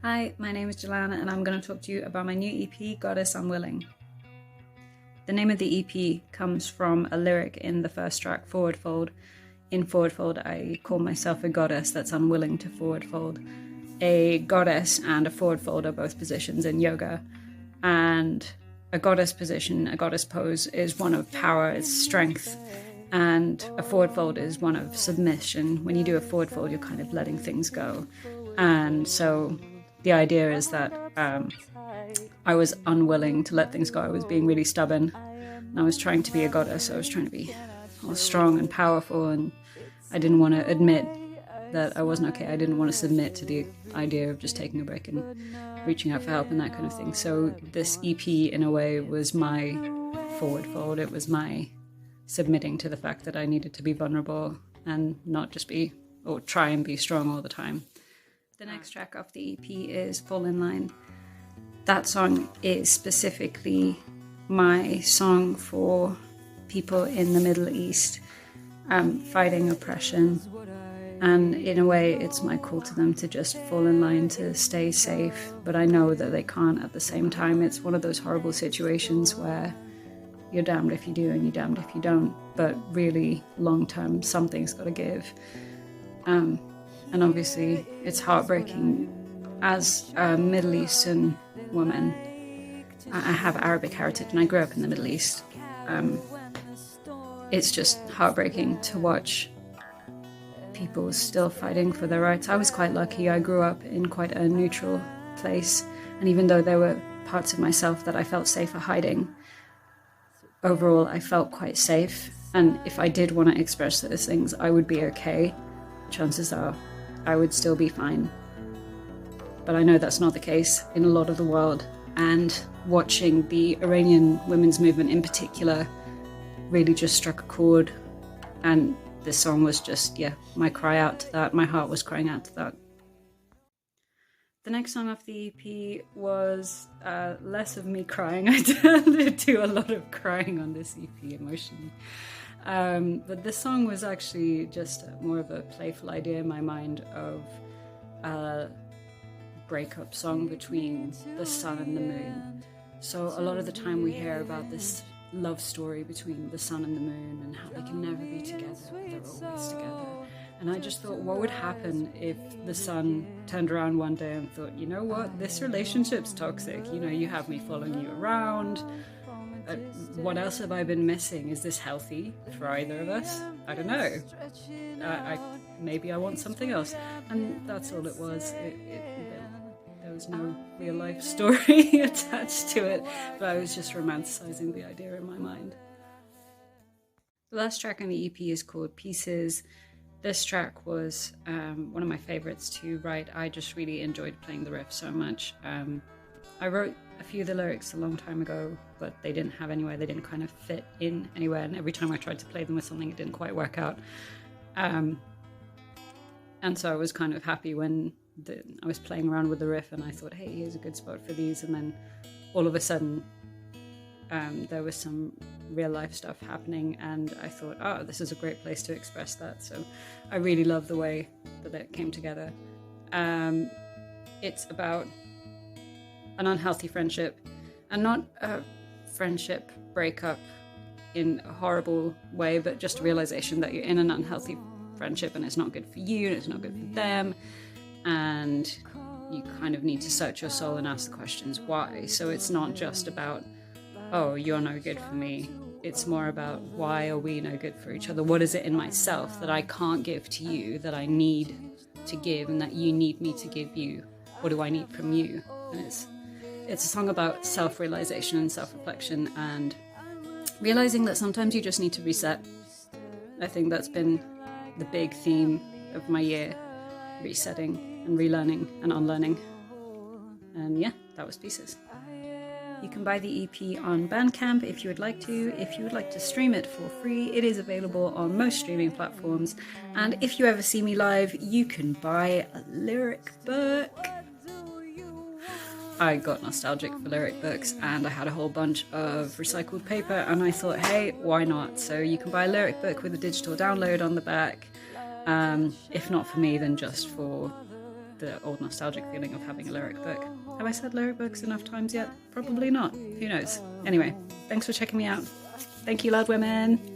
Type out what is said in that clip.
Hi, my name is Gilan and I'm going to talk to you about my new EP, Goddess Unwilling. The name of the EP comes from a lyric in the first track, Forward Fold. In Forward Fold, I call myself a goddess that's unwilling to forward fold. A goddess and a forward fold are both positions in yoga, and a goddess position, a goddess pose, is one of power, it's strength, and a forward fold is one of submission. When you do a forward fold, you're kind of letting things go. And so the idea is that I was unwilling to let things go. I was being really stubborn, and I was trying to be a goddess. I was trying to be all strong and powerful, and I didn't want to admit that I wasn't okay. I didn't want to submit to the idea of just taking a break and reaching out for help and that kind of thing. So this EP, in a way, was my forward fold. It was my submitting to the fact that I needed to be vulnerable and not just be, or try and be strong all the time. The next track off the EP is Fall in Line. That song is specifically my song for people in the Middle East fighting oppression. And in a way, it's my call to them to just fall in line, to stay safe. But I know that they can't at the same time. It's one of those horrible situations where you're damned if you do and you're damned if you don't. But really, long term, something's got to give. And obviously, it's heartbreaking. As a Middle Eastern woman, I have Arabic heritage and I grew up in the Middle East. It's just heartbreaking to watch people still fighting for their rights. I was quite lucky. I grew up in quite a neutral place. And even though there were parts of myself that I felt safer hiding, overall, I felt quite safe. And if I did want to express those things, I would be okay. Chances are I would still be fine. But I know that's not the case in a lot of the world. And watching the Iranian women's movement in particular really just struck a chord. And this song was just, my cry out to that. My heart was crying out to that. The next song off the EP was less of me crying. I did do a lot of crying on this EP emotionally. But this song was actually just more of a playful idea in my mind of a breakup song between the sun and the moon. So a lot of the time we hear about this love story between the sun and the moon and how they can never be together, but they're always together. And I just thought, what would happen if the sun turned around one day and thought, you know what, this relationship's toxic. You know, you have me following you around. What else have I been missing? Is this healthy for either of us? I don't know. Maybe I want something else. And that's all it was. There was no real life story attached to it, but I was just romanticizing the idea in my mind. The last track on the EP is called Pieces. This track was one of my favorites to write. I just really enjoyed playing the riff so much. I wrote a few of the lyrics a long time ago, but they didn't have anywhere. They didn't kind of fit in anywhere, and every time I tried to play them with something, it didn't quite work out. And so I was kind of happy when I was playing around with the riff, and I thought, hey, here's a good spot for these. And then all of a sudden, there was some real life stuff happening, and I thought, oh, this is a great place to express that. So I really love the way that it came together. It's about an unhealthy friendship, and not a friendship breakup in a horrible way, but just a realization that you're in an unhealthy friendship and it's not good for you and it's not good for them, and you kind of need to search your soul and ask the questions why. So it's not just about, oh, you're no good for me. It's more about, why are we no good for each other? What is it in myself that I can't give to you that I need to give and that you need me to give you? What do I need from you? And it's a song about self-realization and self-reflection and realizing that sometimes you just need to reset. I think that's been the big theme of my year, resetting and relearning and unlearning. And that was Pieces. You can buy the EP on Bandcamp if you would like to. If you would like to stream it for free, it is available on most streaming platforms. And if you ever see me live, you can buy a lyric book. I got nostalgic for lyric books, and I had a whole bunch of recycled paper, and I thought, hey, why not? So you can buy a lyric book with a digital download on the back. If not for me, then just for the old nostalgic feeling of having a lyric book. Have I said lyric books enough times yet? Probably not. Who knows? Anyway, thanks for checking me out. Thank you, loud women.